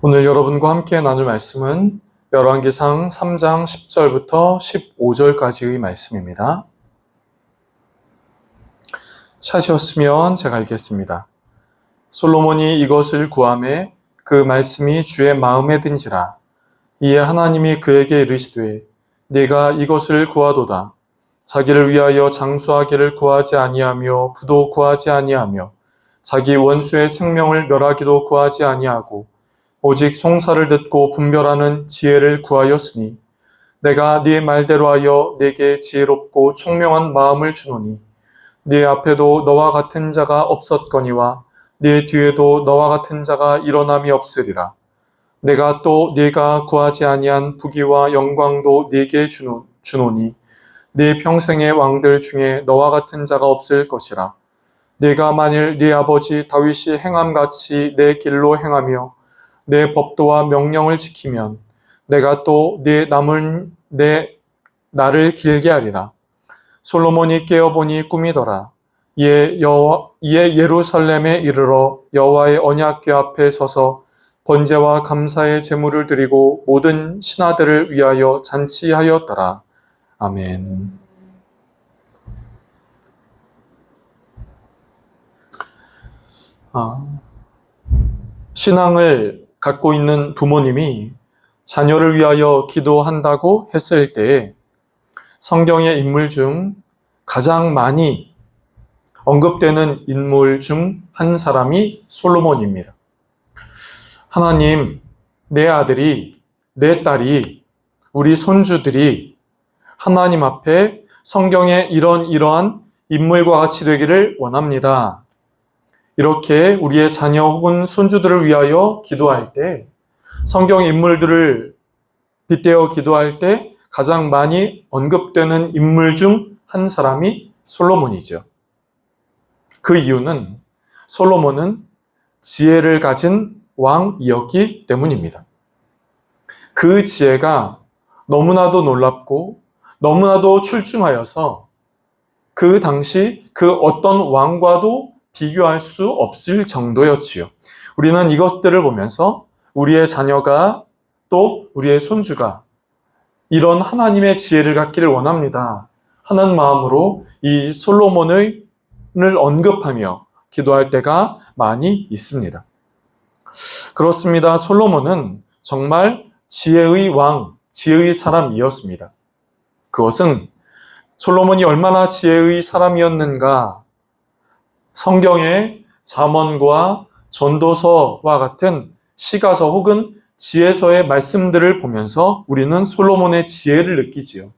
오늘 여러분과 함께 나눌 말씀은 열왕기상 3장 10절부터 15절까지의 말씀입니다. 찾으셨으면 제가 읽겠습니다. 솔로몬이 이것을 구하매 그 말씀이 주의 마음에 든지라. 이에 하나님이 그에게 이르시되 네가 이것을 구하도다. 자기를 위하여 장수하기를 구하지 아니하며 부도 구하지 아니하며 자기 원수의 생명을 멸하기도 구하지 아니하고 오직 송사를 듣고 분별하는 지혜를 구하였으니 내가 네 말대로 하여 네게 지혜롭고 총명한 마음을 주노니 네 앞에도 너와 같은 자가 없었거니와 네 뒤에도 너와 같은 자가 일어남이 없으리라. 내가 또 네가 구하지 아니한 부귀와 영광도 네게 주노니 네 평생의 왕들 중에 너와 같은 자가 없을 것이라. 네가 만일 네 아버지 다윗이 행함같이 내 길로 행하며 내 법도와 명령을 지키면 내가 또 네 남은 나를 길게 하리라. 솔로몬이 깨어보니 꿈이더라. 이에 예루살렘에 이르러 여호와의 언약궤 앞에 서서 번제와 감사의 제물을 드리고 모든 신하들을 위하여 잔치하였더라. 아멘. 신앙을 갖고 있는 부모님이 자녀를 위하여 기도한다고 했을 때 성경의 인물 중 가장 많이 언급되는 인물 중 한 사람이 솔로몬입니다. 하나님, 내 아들이, 내 딸이, 우리 손주들이 하나님 앞에 성경에 이러한 인물과 같이 되기를 원합니다. 이렇게 우리의 자녀 혹은 손주들을 위하여 기도할 때 성경 인물들을 빗대어 기도할 때 가장 많이 언급되는 인물 중 한 사람이 솔로몬이죠. 그 이유는 솔로몬은 지혜를 가진 왕이었기 때문입니다. 그 지혜가 너무나도 놀랍고 너무나도 출중하여서 그 당시 그 어떤 왕과도 비교할 수 없을 정도였지요. 우리는 이것들을 보면서 우리의 자녀가 또 우리의 손주가 이런 하나님의 지혜를 갖기를 원합니다 하는 마음으로 이 솔로몬을 언급하며 기도할 때가 많이 있습니다. 그렇습니다. 솔로몬은 정말 지혜의 왕, 지혜의 사람이었습니다. 그것은 솔로몬이 얼마나 지혜의 사람이었는가, 성경의 잠언과 전도서와 같은 시가서 혹은 지혜서의 말씀들을 보면서 우리는 솔로몬의 지혜를 느끼지요.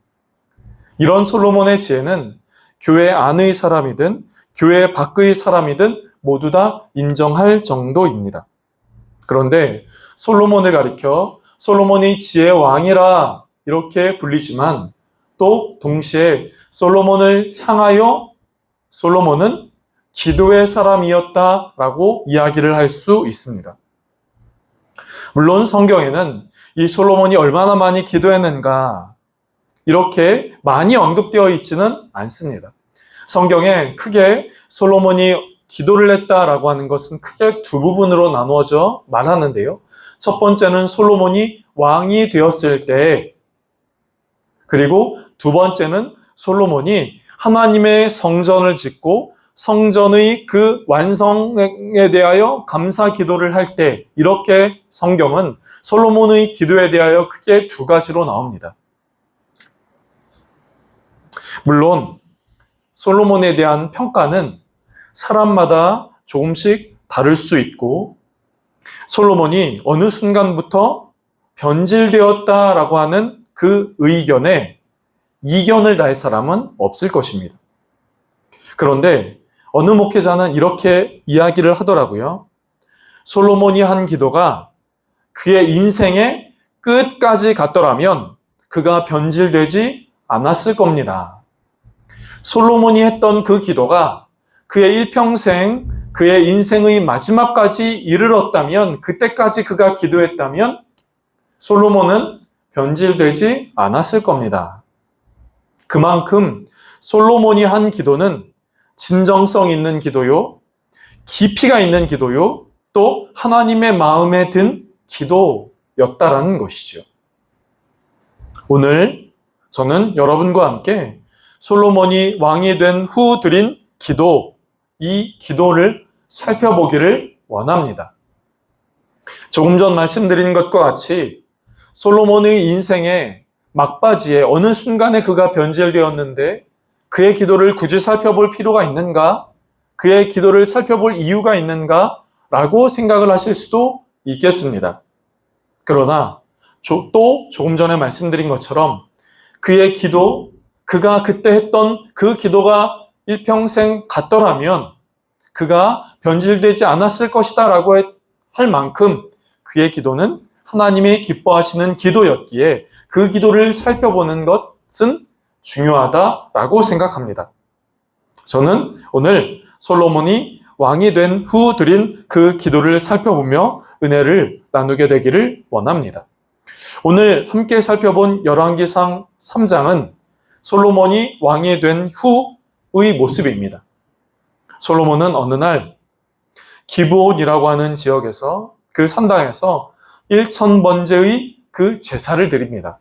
이런 솔로몬의 지혜는 교회 안의 사람이든 교회 밖의 사람이든 모두 다 인정할 정도입니다. 그런데 솔로몬을 가리켜 솔로몬이 지혜의 왕이라 이렇게 불리지만 또 동시에 솔로몬을 향하여 솔로몬은 기도의 사람이었다라고 이야기를 할 수 있습니다. 물론 성경에는 이 솔로몬이 얼마나 많이 기도했는가 이렇게 많이 언급되어 있지는 않습니다. 성경에 크게 솔로몬이 기도를 했다라고 하는 것은 크게 두 부분으로 나누어져 말하는데요. 첫 번째는 솔로몬이 왕이 되었을 때, 그리고 두 번째는 솔로몬이 하나님의 성전을 짓고 성전의 그 완성에 대하여 감사 기도를 할 때, 이렇게 성경은 솔로몬의 기도에 대하여 크게 두 가지로 나옵니다. 물론 솔로몬에 대한 평가는 사람마다 조금씩 다를 수 있고 솔로몬이 어느 순간부터 변질되었다라고 하는 그 의견에 이견을 다할 사람은 없을 것입니다. 그런데 어느 목회자는 이렇게 이야기를 하더라고요. 솔로몬이 한 기도가 그의 인생의 끝까지 갔더라면 그가 변질되지 않았을 겁니다. 솔로몬이 했던 그 기도가 그의 일평생, 그의 인생의 마지막까지 이르렀다면, 그때까지 그가 기도했다면 솔로몬은 변질되지 않았을 겁니다. 그만큼 솔로몬이 한 기도는 진정성 있는 기도요, 깊이가 있는 기도요, 또 하나님의 마음에 든 기도였다라는 것이죠. 오늘 저는 여러분과 함께 솔로몬이 왕이 된 후 드린 기도, 이 기도를 살펴보기를 원합니다. 조금 전 말씀드린 것과 같이 솔로몬의 인생의 막바지에 어느 순간에 그가 변질되었는데 그의 기도를 굳이 살펴볼 필요가 있는가? 그의 기도를 살펴볼 이유가 있는가? 라고 생각을 하실 수도 있겠습니다. 그러나 또 조금 전에 말씀드린 것처럼 그의 기도, 그가 그때 했던 그 기도가 일평생 갔더라면 그가 변질되지 않았을 것이다 라고 할 만큼 그의 기도는 하나님이 기뻐하시는 기도였기에 그 기도를 살펴보는 것은 중요하다라고 생각합니다. 저는 오늘 솔로몬이 왕이 된 후 드린 그 기도를 살펴보며 은혜를 나누게 되기를 원합니다. 오늘 함께 살펴본 열왕기상 3장은 솔로몬이 왕이 된 후의 모습입니다. 솔로몬은 어느 날 기브온이라고 하는 지역에서 그 산당에서 1000번제의 그 제사를 드립니다.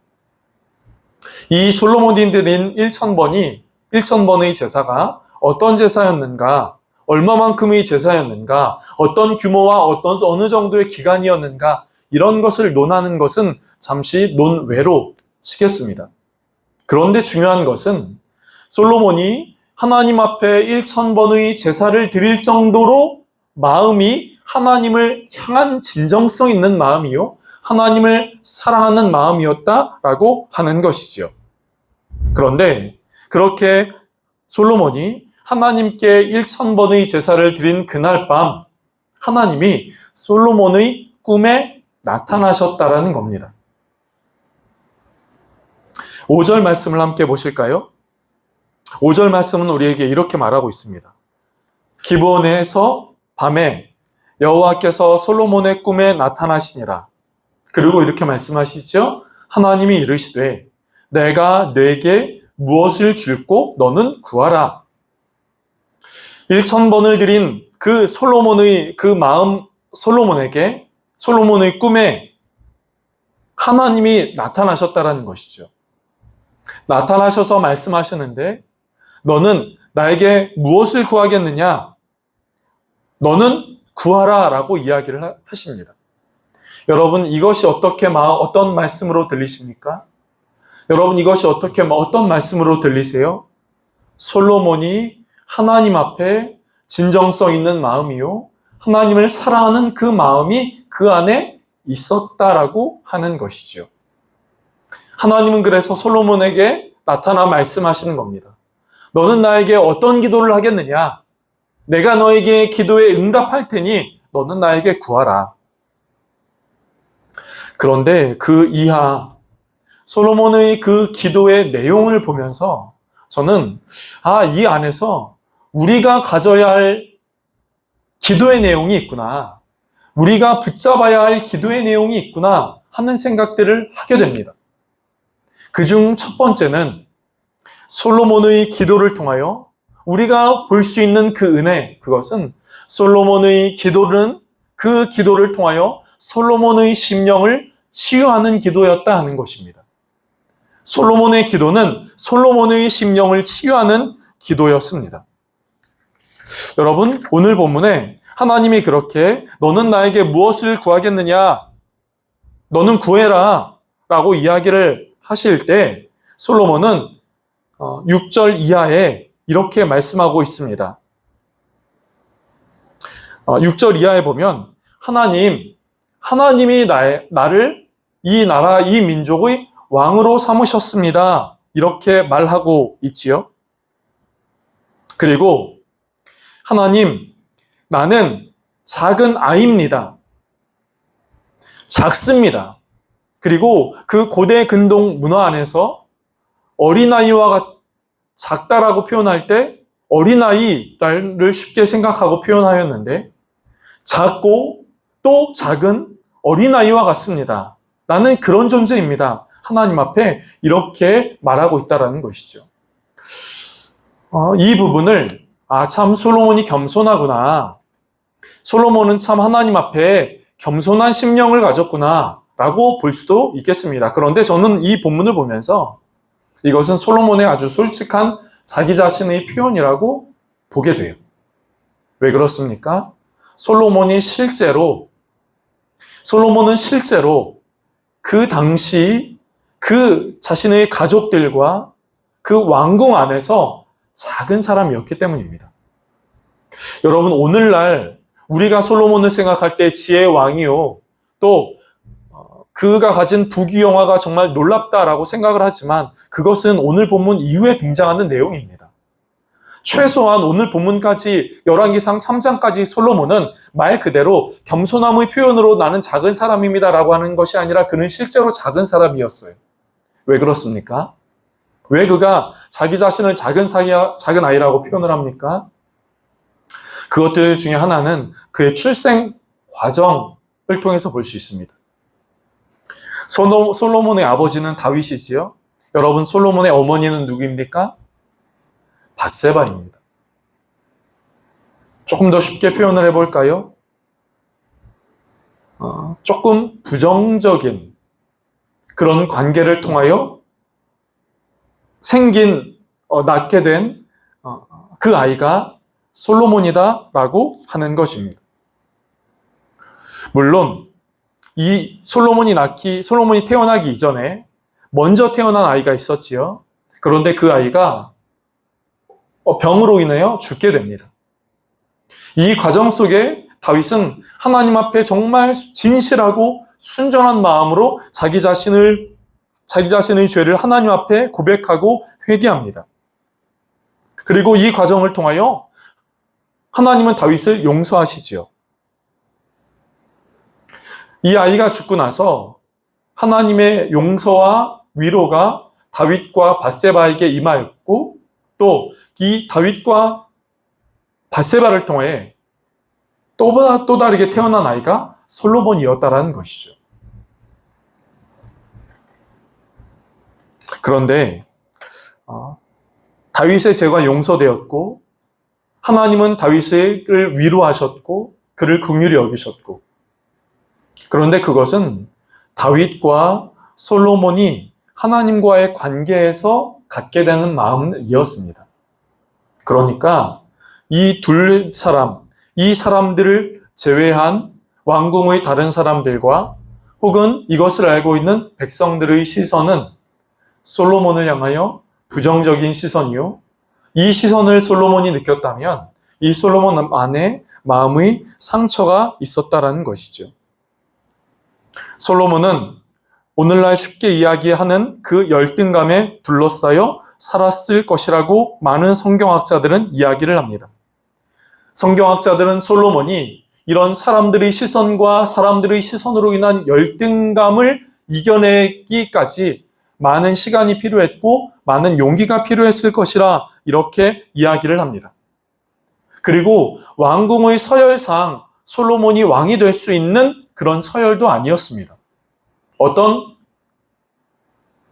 이 솔로몬이 드린 1000번의 제사가 어떤 제사였는가, 얼마만큼의 제사였는가, 어떤 규모와 어느 정도의 기간이었는가, 이런 것을 논하는 것은 잠시 논외로 치겠습니다. 그런데 중요한 것은 솔로몬이 하나님 앞에 1000번의 제사를 드릴 정도로 마음이 하나님을 향한 진정성 있는 마음이요, 하나님을 사랑하는 마음이었다라고 하는 것이지요. 그런데 그렇게 솔로몬이 하나님께 1000번의 제사를 드린 그날 밤 하나님이 솔로몬의 꿈에 나타나셨다라는 겁니다. 5절 말씀을 함께 보실까요? 5절 말씀은 우리에게 이렇게 말하고 있습니다. 기브온에서 밤에 여호와께서 솔로몬의 꿈에 나타나시니라. 그리고 이렇게 말씀하시죠. 하나님이 이르시되 내가 네게 무엇을 줄고 너는 구하라. 1000번을 드린 그 솔로몬의 그 마음, 솔로몬에게 솔로몬의 꿈에 하나님이 나타나셨다라는 것이죠. 나타나셔서 말씀하셨는데 너는 나에게 무엇을 구하겠느냐? 너는 구하라 라고 이야기를 하십니다. 여러분, 이것이 어떤 말씀으로 들리십니까? 여러분, 이것이 어떤 말씀으로 들리세요? 솔로몬이 하나님 앞에 진정성 있는 마음이요, 하나님을 사랑하는 그 마음이 그 안에 있었다라고 하는 것이죠. 하나님은 그래서 솔로몬에게 나타나 말씀하시는 겁니다. 너는 나에게 어떤 기도를 하겠느냐? 내가 너에게 기도에 응답할 테니 너는 나에게 구하라. 그런데 그 이하 솔로몬의 그 기도의 내용을 보면서 저는 이 안에서 우리가 가져야 할 기도의 내용이 있구나, 우리가 붙잡아야 할 기도의 내용이 있구나 하는 생각들을 하게 됩니다. 그중 첫 번째는 솔로몬의 기도를 통하여 우리가 볼 수 있는 그 은혜, 그것은 솔로몬의 기도는 그 기도를 통하여 솔로몬의 심령을 치유하는 기도였다 하는 것입니다. 솔로몬의 기도는 솔로몬의 심령을 치유하는 기도였습니다. 여러분, 오늘 본문에 하나님이 그렇게 너는 나에게 무엇을 구하겠느냐? 너는 구해라 라고 이야기를 하실 때 솔로몬은 6절 이하에 이렇게 말씀하고 있습니다. 6절 이하에 보면 하나님이 나를 이 나라, 이 민족의 왕으로 삼으셨습니다. 이렇게 말하고 있지요. 그리고 하나님, 나는 작은 아이입니다. 작습니다. 그리고 그 고대 근동 문화 안에서 어린아이와 작다라고 표현할 때 어린아이를 쉽게 생각하고 표현하였는데 작고 또 작은 어린아이와 같습니다. 나는 그런 존재입니다. 하나님 앞에 이렇게 말하고 있다는 것이죠. 이 부분을 참 솔로몬이 겸손하구나. 솔로몬은 참 하나님 앞에 겸손한 심령을 가졌구나 라고 볼 수도 있겠습니다. 그런데 저는 이 본문을 보면서 이것은 솔로몬의 아주 솔직한 자기 자신의 표현이라고 보게 돼요. 왜 그렇습니까? 솔로몬은 실제로 그 당시 그 자신의 가족들과 그 왕궁 안에서 작은 사람이었기 때문입니다. 여러분, 오늘날 우리가 솔로몬을 생각할 때 지혜의 왕이요, 또 그가 가진 부귀영화가 정말 놀랍다라고 생각을 하지만 그것은 오늘 본문 이후에 등장하는 내용입니다. 최소한 오늘 본문까지 열왕기상 3장까지 솔로몬은 말 그대로 겸손함의 표현으로 나는 작은 사람입니다라고 하는 것이 아니라 그는 실제로 작은 사람이었어요. 왜 그렇습니까? 왜 그가 자기 자신을 작은 아이라고 표현을 합니까? 그것들 중에 하나는 그의 출생 과정을 통해서 볼 수 있습니다. 솔로몬의 아버지는 다윗이지요. 여러분, 솔로몬의 어머니는 누구입니까? 밧세바입니다. 조금 더 쉽게 표현을 해볼까요? 조금 부정적인 그런 관계를 통하여 낳게 된 그 아이가 솔로몬이다라고 하는 것입니다. 물론 이 솔로몬이 태어나기 이전에 먼저 태어난 아이가 있었지요. 그런데 그 아이가 병으로 인하여 죽게 됩니다. 이 과정 속에 다윗은 하나님 앞에 정말 진실하고 순전한 마음으로 자기 자신의 죄를 하나님 앞에 고백하고 회개합니다. 그리고 이 과정을 통하여 하나님은 다윗을 용서하시지요. 이 아이가 죽고 나서 하나님의 용서와 위로가 다윗과 밧세바에게 임하였고, 또 이 다윗과 밧세바를 통해 또 다르게 태어난 아이가 솔로몬이었다라는 것이죠. 그런데 다윗의 죄가 용서되었고 하나님은 다윗을 위로하셨고 그를 긍휼히 여기셨고, 그런데 그것은 다윗과 솔로몬이 하나님과의 관계에서 갖게 되는 마음이었습니다. 그러니까 이 사람들을 제외한 왕궁의 다른 사람들과 혹은 이것을 알고 있는 백성들의 시선은 솔로몬을 향하여 부정적인 시선이요, 이 시선을 솔로몬이 느꼈다면 이 솔로몬 안에 마음의 상처가 있었다라는 것이죠. 솔로몬은 오늘날 쉽게 이야기하는 그 열등감에 둘러싸여 살았을 것이라고 많은 성경학자들은 이야기를 합니다. 성경학자들은 솔로몬이 이런 사람들의 시선과 사람들의 시선으로 인한 열등감을 이겨내기까지 많은 시간이 필요했고 많은 용기가 필요했을 것이라 이렇게 이야기를 합니다. 그리고 왕궁의 서열상 솔로몬이 왕이 될 수 있는 그런 서열도 아니었습니다. 어떤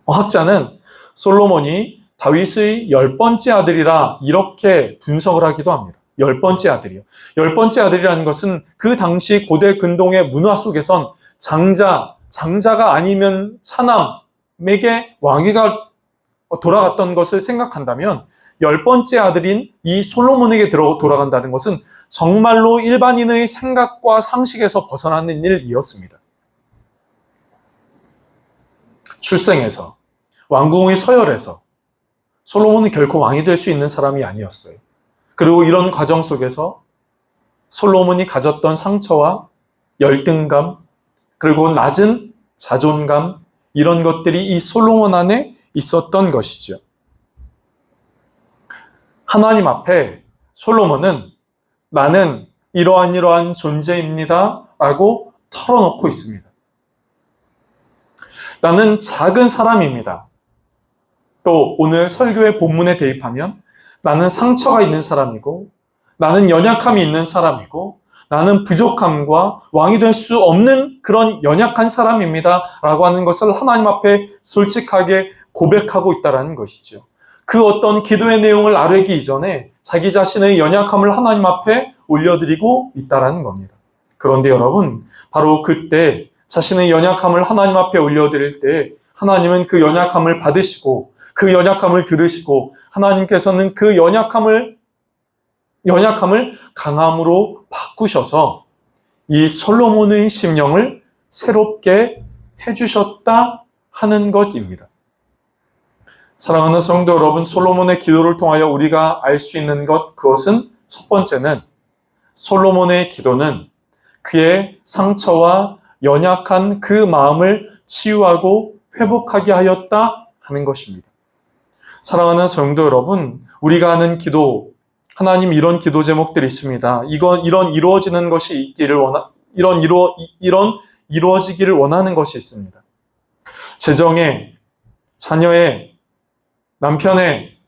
학자는 솔로몬이 다윗의 10번째 아들이라 이렇게 분석을 하기도 합니다. 10번째 아들이요. 10번째 아들이라는 것은 그 당시 고대 근동의 문화 속에선 장자가 아니면 차남에게 왕위가 돌아갔던 것을 생각한다면 10번째 아들인 이 솔로몬에게 돌아간다는 것은 정말로 일반인의 생각과 상식에서 벗어나는 일이었습니다. 출생에서, 왕궁의 서열에서 솔로몬은 결코 왕이 될 수 있는 사람이 아니었어요. 그리고 이런 과정 속에서 솔로몬이 가졌던 상처와 열등감, 그리고 낮은 자존감, 이런 것들이 이 솔로몬 안에 있었던 것이죠. 하나님 앞에 솔로몬은 나는 이러한 존재입니다 라고 털어놓고 있습니다. 나는 작은 사람입니다. 또 오늘 설교의 본문에 대입하면 나는 상처가 있는 사람이고 나는 연약함이 있는 사람이고 나는 부족함과 왕이 될 수 없는 그런 연약한 사람입니다 라고 하는 것을 하나님 앞에 솔직하게 고백하고 있다는 것이죠. 그 어떤 기도의 내용을 아뢰기 이전에 자기 자신의 연약함을 하나님 앞에 올려드리고 있다는 겁니다. 그런데 여러분, 바로 그때 자신의 연약함을 하나님 앞에 올려드릴 때 하나님은 그 연약함을 받으시고 그 연약함을 들으시고 하나님께서는 그 연약함을 강함으로 바꾸셔서 이 솔로몬의 심령을 새롭게 해주셨다 하는 것입니다. 사랑하는 성도 여러분, 솔로몬의 기도를 통하여 우리가 알 수 있는 것, 그것은 첫 번째는 솔로몬의 기도는 그의 상처와 연약한 그 마음을 치유하고 회복하게 하였다 하는 것입니다. 사랑하는 성도 여러분, 우리가 하는 기도, 하나님 이런 기도 제목들이 있습니다. 이런 이루어지는 것이 있기를 이루어지기를 원하는 것이 있습니다. 재정에, 자녀의, 남편의,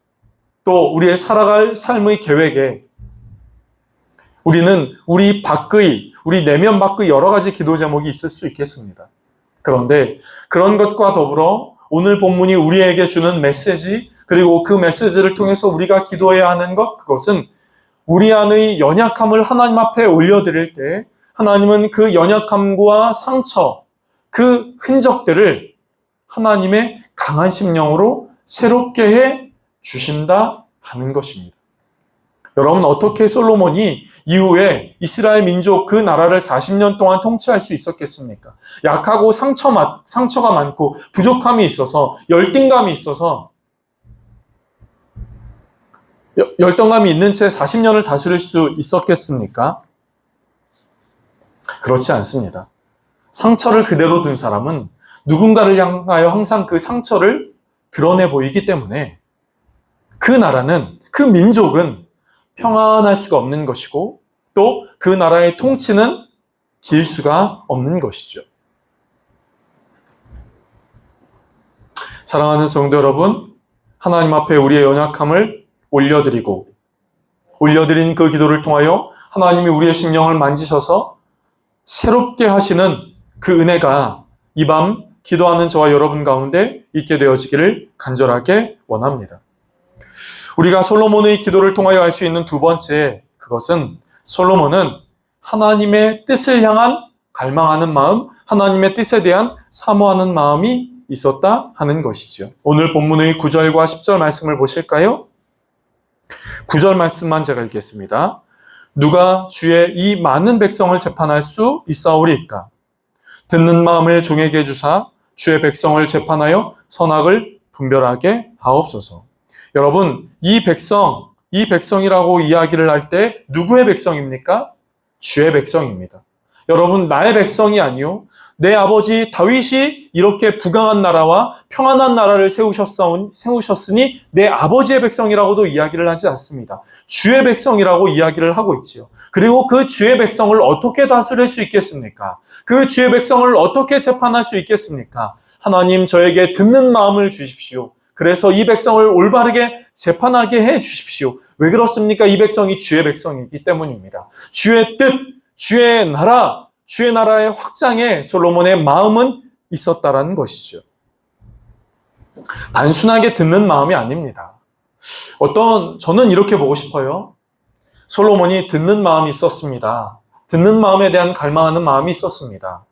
또 우리의 살아갈 삶의 계획에 우리는 우리 내면 밖의 여러 가지 기도 제목이 있을 수 있겠습니다. 그런데 그런 것과 더불어 오늘 본문이 우리에게 주는 메시지, 그리고 그 메시지를 통해서 우리가 기도해야 하는 것, 그것은 우리 안의 연약함을 하나님 앞에 올려드릴 때 하나님은 그 연약함과 상처, 그 흔적들을 하나님의 강한 심령으로 새롭게 해 주신다 하는 것입니다. 여러분, 어떻게 솔로몬이 이후에 이스라엘 민족 그 나라를 40년 동안 통치할 수 있었겠습니까? 약하고 상처가 많고 부족함이 있어서 열등감이 있어서 열등감이 있는 채 40년을 다스릴 수 있었겠습니까? 그렇지 않습니다. 상처를 그대로 둔 사람은 누군가를 향하여 항상 그 상처를 드러내 보이기 때문에 그 나라는, 그 민족은 평안할 수가 없는 것이고 또 그 나라의 통치는 길 수가 없는 것이죠. 사랑하는 성도 여러분, 하나님 앞에 우리의 연약함을 올려드린 그 기도를 통하여 하나님이 우리의 심령을 만지셔서 새롭게 하시는 그 은혜가 이 밤 기도하는 저와 여러분 가운데 있게 되어지기를 간절하게 원합니다. 우리가 솔로몬의 기도를 통하여 알 수 있는 두 번째, 그것은 솔로몬은 하나님의 뜻을 향한 갈망하는 마음, 하나님의 뜻에 대한 사모하는 마음이 있었다 하는 것이죠. 오늘 본문의 9절과 10절 말씀을 보실까요? 9절 말씀만 제가 읽겠습니다. 누가 주의 이 많은 백성을 재판할 수 있사오리이까? 듣는 마음을 종에게 주사 주의 백성을 재판하여 선악을 분별하게 하옵소서. 여러분, 이 백성이라고 이야기를 할 때 누구의 백성입니까? 주의 백성입니다. 여러분, 나의 백성이 아니요, 내 아버지 다윗이 이렇게 부강한 나라와 평안한 나라를 세우셨으니 내 아버지의 백성이라고도 이야기를 하지 않습니다. 주의 백성이라고 이야기를 하고 있지요. 그리고 그 주의 백성을 어떻게 다스릴 수 있겠습니까? 그 주의 백성을 어떻게 재판할 수 있겠습니까? 하나님, 저에게 듣는 마음을 주십시오. 그래서 이 백성을 올바르게 재판하게 해 주십시오. 왜 그렇습니까? 이 백성이 주의 백성이기 때문입니다. 주의 뜻, 주의 나라의 확장에 솔로몬의 마음은 있었다라는 것이죠. 단순하게 듣는 마음이 아닙니다. 저는 이렇게 보고 싶어요. 솔로몬이 듣는 마음이 있었습니다. 듣는 마음에 대한 갈망하는 마음이 있었습니다.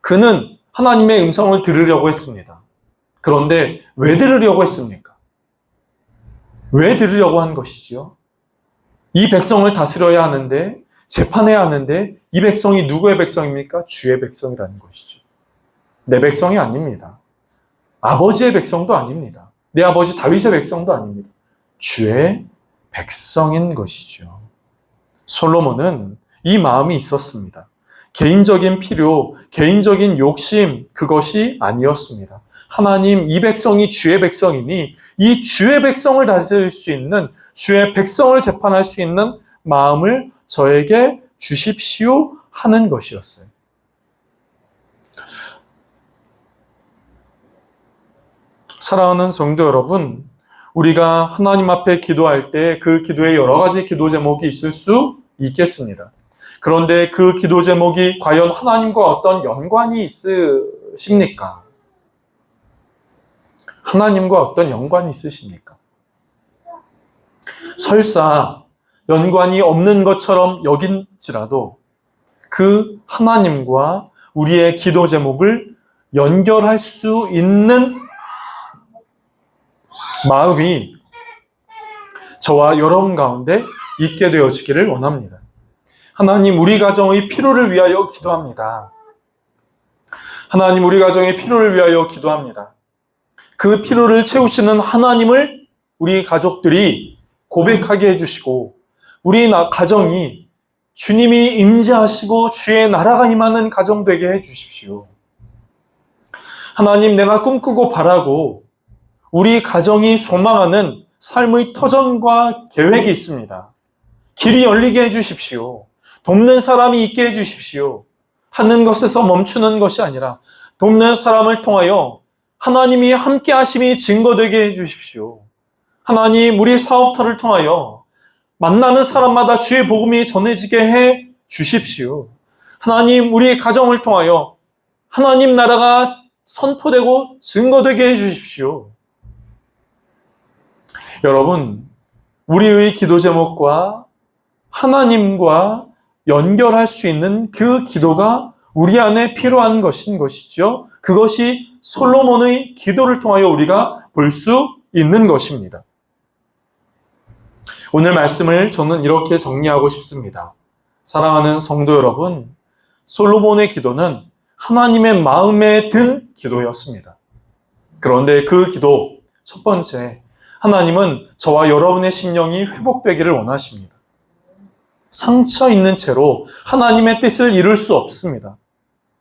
그는 하나님의 음성을 들으려고 했습니다. 그런데 왜 들으려고 했습니까? 왜 들으려고 한 것이지요? 이 백성을 다스려야 하는데, 재판해야 하는데, 이 백성이 누구의 백성입니까? 주의 백성이라는 것이죠. 내 백성이 아닙니다. 아버지의 백성도 아닙니다. 내 아버지 다윗의 백성도 아닙니다. 주의 백성인 것이죠. 솔로몬은 이 마음이 있었습니다. 개인적인 필요, 개인적인 욕심, 그것이 아니었습니다. 하나님, 이 백성이 주의 백성이니 이 주의 백성을 다스릴 수 있는, 주의 백성을 재판할 수 있는 마음을 저에게 주십시오 하는 것이었어요. 사랑하는 성도 여러분, 우리가 하나님 앞에 기도할 때 그 기도에 여러 가지 기도 제목이 있을 수 있겠습니다. 그런데 그 기도 제목이 과연 하나님과 어떤 연관이 있으십니까? 하나님과 어떤 연관이 있으십니까? 설사 연관이 없는 것처럼 여긴지라도 그 하나님과 우리의 기도 제목을 연결할 수 있는 마음이 저와 여러분 가운데 있게 되어지기를 원합니다. 하나님, 우리 가정의 필요를 위하여 기도합니다. 하나님, 우리 가정의 필요를 위하여 기도합니다. 그 필요를 채우시는 하나님을 우리 가족들이 고백하게 해주시고, 우리 가정이 주님이 임재하시고 주의 나라가 임하는 가정 되게 해주십시오. 하나님, 내가 꿈꾸고 바라고 우리 가정이 소망하는 삶의 터전과 계획이 있습니다. 길이 열리게 해주십시오. 돕는 사람이 있게 해주십시오. 하는 것에서 멈추는 것이 아니라 돕는 사람을 통하여 하나님이 함께 하심이 증거되게 해주십시오. 하나님, 우리 사업터를 통하여 만나는 사람마다 주의 복음이 전해지게 해 주십시오. 하나님, 우리 가정을 통하여 하나님 나라가 선포되고 증거되게 해 주십시오. 여러분, 우리의 기도 제목과 하나님과 연결할 수 있는 그 기도가 우리 안에 필요한 것인 것이죠. 그것이 솔로몬의 기도를 통하여 우리가 볼 수 있는 것입니다. 오늘 말씀을 저는 이렇게 정리하고 싶습니다. 사랑하는 성도 여러분, 솔로몬의 기도는 하나님의 마음에 든 기도였습니다. 그런데 그 기도, 첫 번째, 하나님은 저와 여러분의 심령이 회복되기를 원하십니다. 상처 있는 채로 하나님의 뜻을 이룰 수 없습니다.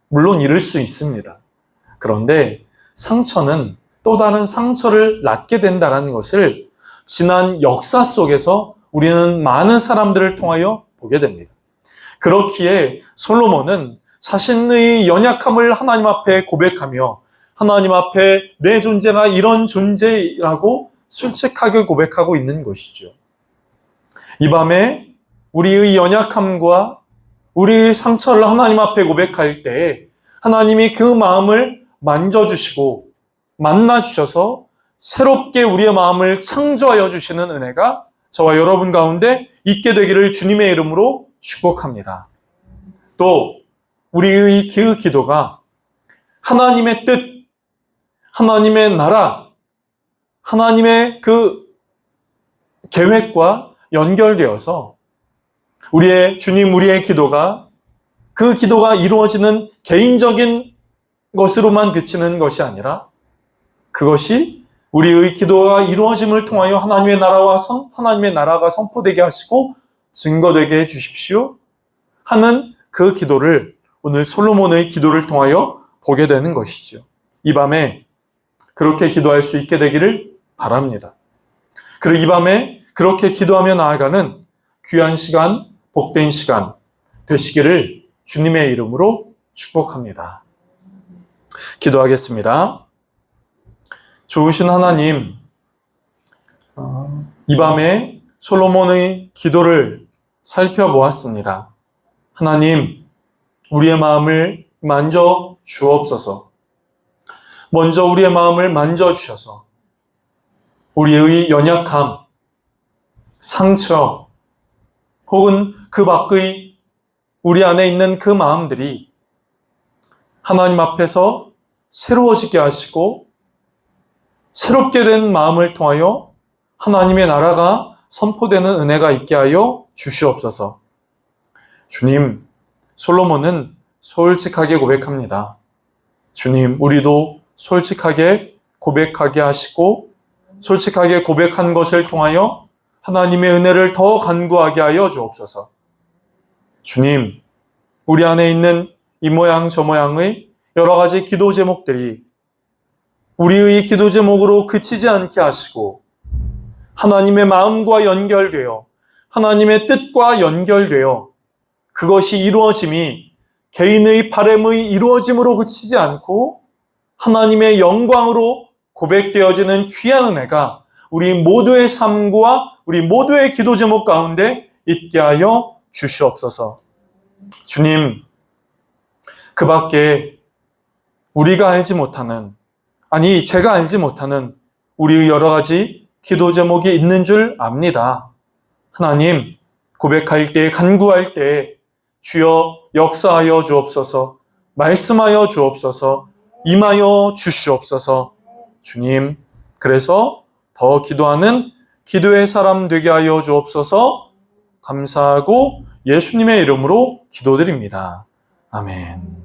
물론 이룰 수 있습니다. 그런데 상처는 또 다른 상처를 낳게 된다는 것을 지난 역사 속에서 우리는 많은 사람들을 통하여 보게 됩니다. 그렇기에 솔로몬은 자신의 연약함을 하나님 앞에 고백하며 하나님 앞에 내 존재가 이런 존재라고 솔직하게 고백하고 있는 것이죠. 이 밤에 우리의 연약함과 우리의 상처를 하나님 앞에 고백할 때 하나님이 그 마음을 만져주시고 만나주셔서 새롭게 우리의 마음을 창조하여 주시는 은혜가 저와 여러분 가운데 있게 되기를 주님의 이름으로 축복합니다. 또 우리의 그 기도가 하나님의 뜻, 하나님의 나라, 하나님의 그 계획과 연결되어서 우리의 주님, 우리의 기도가 그 기도가 이루어지는 개인적인 것으로만 그치는 것이 아니라 그것이 우리의 기도가 이루어짐을 통하여 하나님의 나라가 선포되게 하시고 증거되게 해 주십시오 하는 그 기도를 오늘 솔로몬의 기도를 통하여 보게 되는 것이죠. 이 밤에 그렇게 기도할 수 있게 되기를 바랍니다. 그리고 이 밤에 그렇게 기도하며 나아가는 귀한 시간, 복된 시간 되시기를 주님의 이름으로 축복합니다. 기도하겠습니다. 좋으신 하나님, 이 밤에 솔로몬의 기도를 살펴보았습니다. 하나님, 우리의 마음을 만져 주옵소서. 먼저 우리의 마음을 만져 주셔서 우리의 연약함, 상처, 혹은 그 밖의 우리 안에 있는 그 마음들이 하나님 앞에서 새로워지게 하시고 새롭게 된 마음을 통하여 하나님의 나라가 선포되는 은혜가 있게 하여 주시옵소서. 주님, 솔로몬은 솔직하게 고백합니다. 주님, 우리도 솔직하게 고백하게 하시고 솔직하게 고백한 것을 통하여 하나님의 은혜를 더 간구하게 하여 주옵소서. 주님, 우리 안에 있는 이 모양 저 모양의 여러 가지 기도 제목들이 우리의 기도 제목으로 그치지 않게 하시고 하나님의 마음과 연결되어 하나님의 뜻과 연결되어 그것이 이루어짐이 개인의 바람의 이루어짐으로 그치지 않고 하나님의 영광으로 고백되어지는 귀한 은혜가 우리 모두의 삶과 우리 모두의 기도 제목 가운데 있게 하여 주시옵소서. 주님, 그 밖에 우리가 알지 못하는, 아니 제가 알지 못하는 우리의 여러 가지 기도 제목이 있는 줄 압니다. 하나님, 고백할 때, 간구할 때 주여 역사하여 주옵소서. 말씀하여 주옵소서. 임하여 주시옵소서. 주님, 그래서 더 기도하는 기도의 사람 되게 하여 주옵소서. 감사하고 예수님의 이름으로 기도드립니다. 아멘.